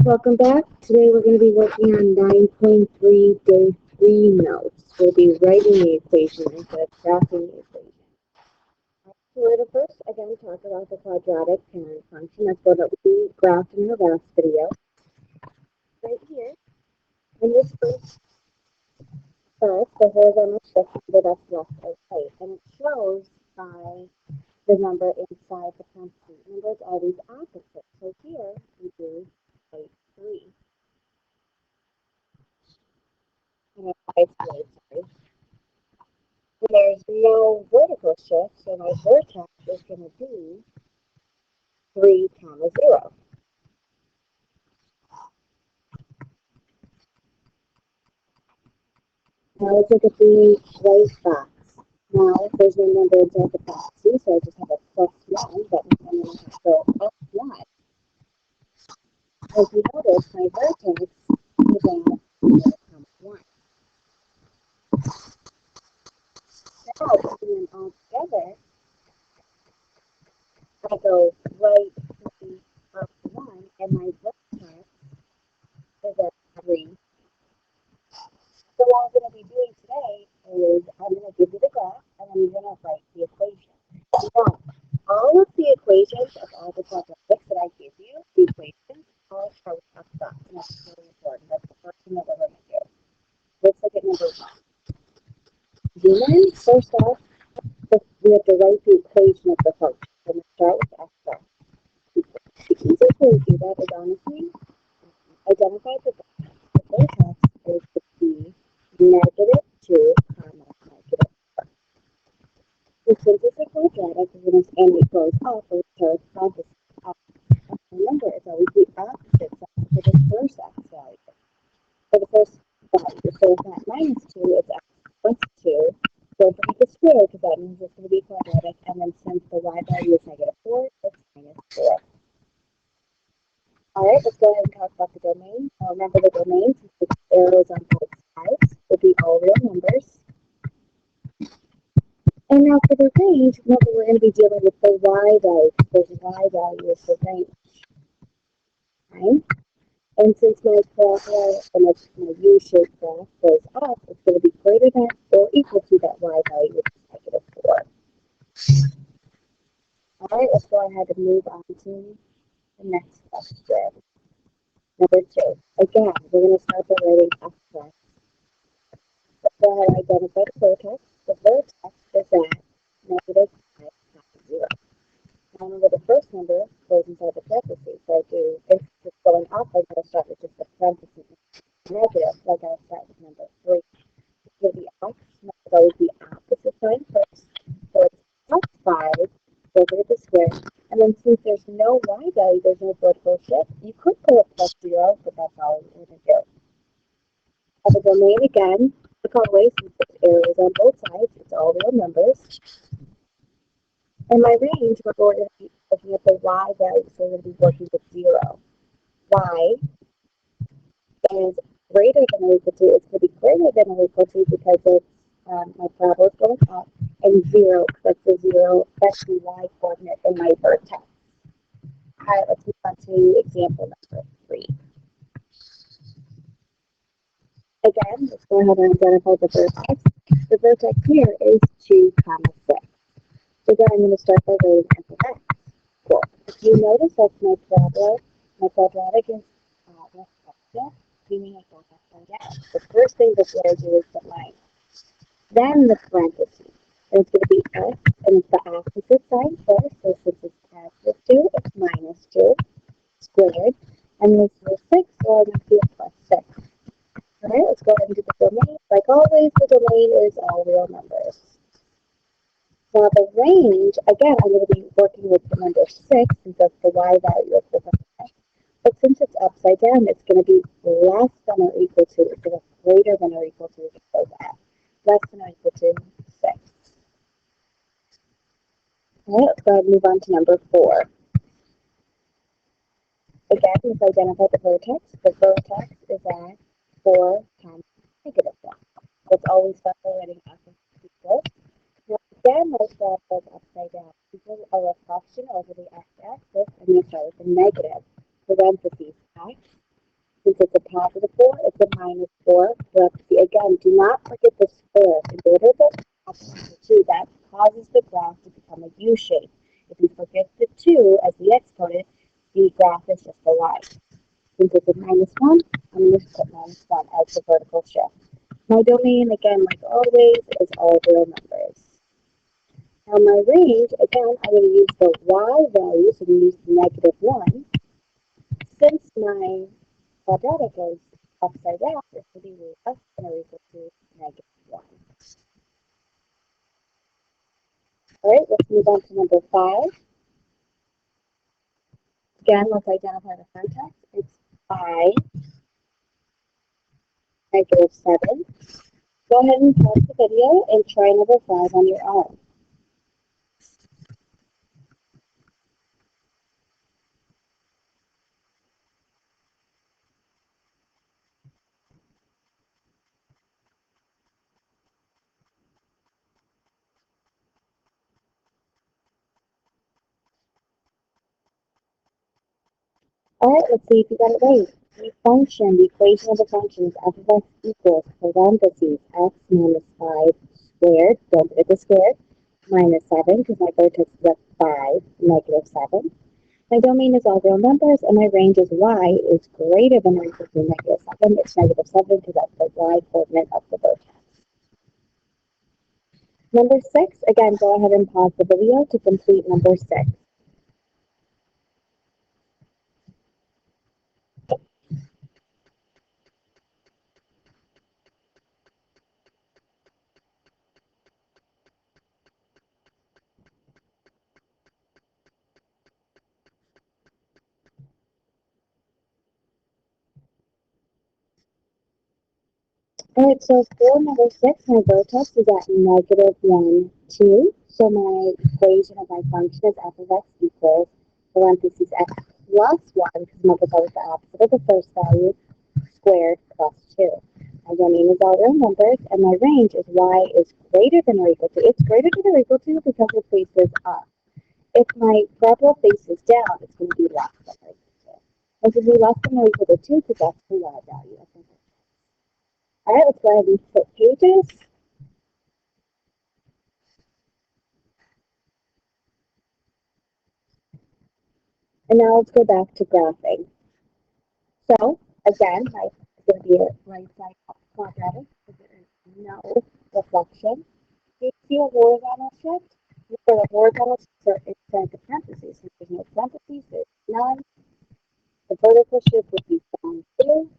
Welcome back. Today we're going to be working on 9.3 day 3 notes. We'll be writing the equation instead of graphing the equation. So we're going to first again talk about the quadratic parent function. That's what we graphed in the last video. Right here, in this first graph, the horizontal shift to the left or right, and it shows by the number inside the parentheses. Remember, it's always opposite. So here we do right 3. And it's right, sorry. There's no vertical shift, so my vertex is going to be 3 comma 0. Now let's look at the right box. Now there's no number inside the parentheses, so I just have a plus 1, but I'm going to have to go up 1. As you notice, my vertex is at 0 comma 1. Now, putting them all together, I go right 3 up 1, and my vertex is at 3. So what I'm going to be doing today is I'm going to give you the graph and then you're going to write the equation. Now, all of the equations of all the quadratics that I give you, the equations, all start with F dots. And that's really important. That's the first thing that we're going to do. Let's look at number 1. Zoom in. First off, we have to write the equation of the function. So we're going to start with F dots. The easiest way to do that is honestly identify the vertex. The vertex is the negative 2 comma negative 4. So since it's a quadratic, and it goes up, so it's start with parentheses up. And remember, it's always the opposite side for the first x value. For the first value. So if that minus 2 is x plus 2, don't forget the square because that means it's going to be quadratic. And then since the y value is negative 4, it's minus 4. All right, let's go ahead and talk about the domain. Remember the domain, since the arrows on both sides will be all real numbers. And now for the range, remember we're going to be dealing with the y value, because y value is the range. Right? And since my parabola and my U-shaped graph goes up, it's going to be greater than or equal to that y value, which is negative 4. All right, let's go ahead and move on to the next question. Number 2. Again, we're going to start by writing f prime. Let's go ahead and identify the vertex. The vertex is at negative 5 comma 0. Now remember the first number goes inside the parentheses. So if it's going up, I'm going to start with just the parentheses. Negative, like I'll start with number 3. For the x, it's always the opposite sign first. So it's plus 5, over the square. And then since there's no y value, there's no vertical shift, you could put a plus 0, but that's all we're going to do. For the domain again, look always, since there's arrows on both sides, it's all real numbers. And my range, we're going to be looking at the y value, so we're going to be working with 0. Y is greater than or equal to, it's going to be greater than or equal to because it's my parabola is going up, and 0, that's the 0, that's the y coordinate in my vertex. All right, let's move on to example number 3. Again, let's go ahead and identify the vertex. The vertex here is 2 comma 6. So again, I'm going to start by writing f of x. Cool. If you notice that's my parabola, my quadratic is reflective, meaning it goes upside down. The first thing before I do is the line. Then the parentheses. And it's going to be x, and it's the opposite sign first. So since it's positive 2, it's minus 2 squared. And this is 6, so I'm going to do a plus 6. All right, let's go ahead and do the domain. Like always, the domain is all real numbers. Now the range, again, I'm going to be working with the number 6 since that's the y value of the vertex. But since it's upside down, it's going to be less than or equal to, instead of greater than or equal to, it goes at less than or equal to 6. All right, let's go ahead and move on to number 4. Again, let's identify the vertex. The vertex is at 4 times negative 1. It's always separating f of equal. Now again, my graph goes upside down. Because a reflection over the x-axis, I'm going to start with the negative. Parentheses x Since it's a positive 4, it's a minus 4. Parentheses. Again, do not forget the square. In order to opposite 2, that causes the graph to become a U shape. If you forget the 2 as the exponent, the graph is just a line. Since it's a minus 1, I'm going to put minus 1 as the vertical shift. My domain, again, like always, is all real numbers. Now my range, again, I'm going to use the y value, so we use negative 1. Since my quadratic is upside down, it's going to be less than or equal to negative 1. All right, let's move on to number 5. Again, let's identify the context. It's 5, negative 7. Go ahead and pause the video and try number 5 on your own. All right, let's see if you got it right. The equation of the function is f of x equals parentheses x minus 5 squared, don't forget the squared, minus 7, because my vertex is at 5, negative 7. My domain is all real numbers, and my range is y is greater than or equal to negative 7. It's negative 7 because that's the y coordinate of the vertex. Number 6, again, go ahead and pause the video to complete number 6. All right, so for number 6, my vertex is at negative 1, 2. So my equation of my function is f of x equals parentheses x plus 1, because remember that was the opposite of the first value, squared plus 2. My domain is all real numbers, and my range is y is greater than or equal to. It's greater than or equal to because it faces up. If my parabola faces down, it's going to be less than or equal to. It's going to be less than or equal to 2 because that's the y value. All right, let's go ahead and flip pages. And now let's go back to graphing. So again, my is going to be a right side up quadratic because there is no reflection. Do you see a horizontal shift? For the horizontal shifts are inside the parentheses. If there's no parentheses, there's none. The vertical shift would be down 2.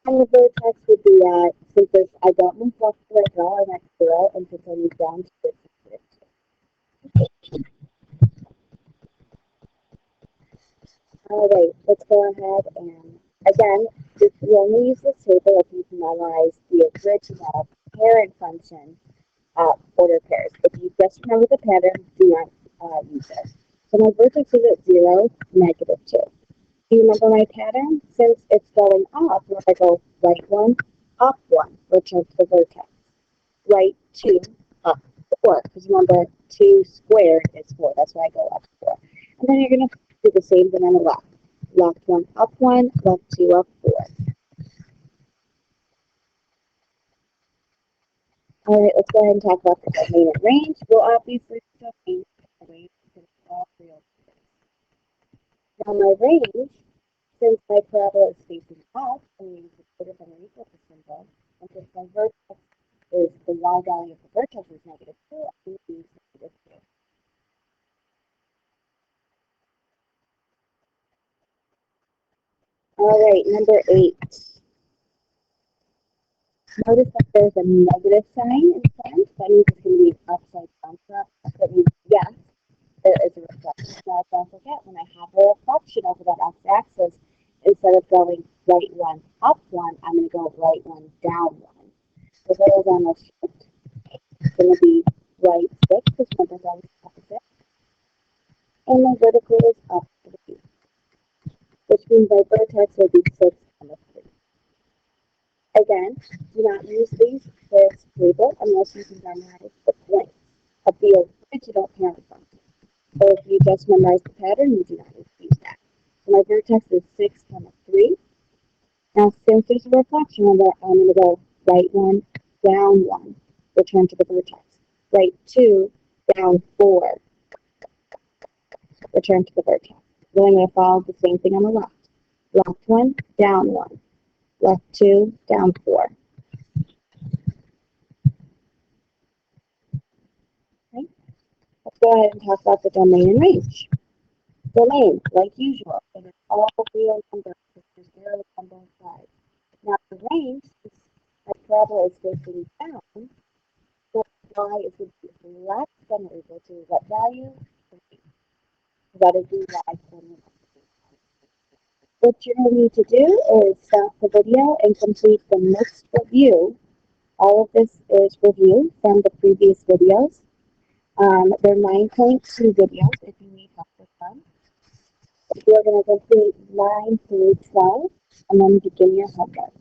And the vertex would be at, since there's, I don't move left to right at all, I'm at 0, and since I move down to it's negative 2. All right, let's go ahead and, again, we only use this table if you memorize the original parent function order pairs. If you just remember the pattern, do not use it. So my vertex is at 0, negative 2. Do you remember my pattern? Since it's going up, if I go right 1, up 1, return to the vertex. Right 2, up 4. Because remember, 2 squared is 4. That's why I go up 4. And then you're going to do the same thing on the left. Left 1, up 1, left 2, up 4. All right, let's go ahead and talk about the domain and range. We'll obviously domain range because it's all real. Now my range, since my parabola is facing up, I'm going to use the greater than or equal to symbol. And since my vertex is the y value of the vertex is negative 2, I'm going to use negative 2. All right, number 8. Notice that there's a negative sign in front. That means it's going to be upside down. That means yes, there is a reflection. Now don't forget, when I have a reflection over that x-axis, instead of going right 1, up 1, I'm going to go right 1, down 1. The horizontal shift is going to be right 6, because remember that was opposite. And my vertical is up 3, which means my vertex will be 6 and 3. Again, do not use this table unless you can memorize the points of the original parent function. So if you just memorize the pattern, you do not need to use that. So my vertex is 6, 3. Now, since there's a reflection of it, I'm going to go right one, down one, return to the vertex. Right two, down four, return to the vertex. Then I'm going to follow the same thing on the left. Left one, down one. Left two, down four. Okay? Let's go ahead and talk about the domain and range. Domain, like usual, it is all real numbers because there's zeros on both sides. Now the range is our parabola is facing down, so y is going to be less than or equal to what value? 3. That is the y coordinate. What you're going to need to do is stop the video and complete the mixed review. All of this is review from the previous videos. They're 9.2 videos if you need help with them. You're going to complete 9 through 12 and then begin your homework.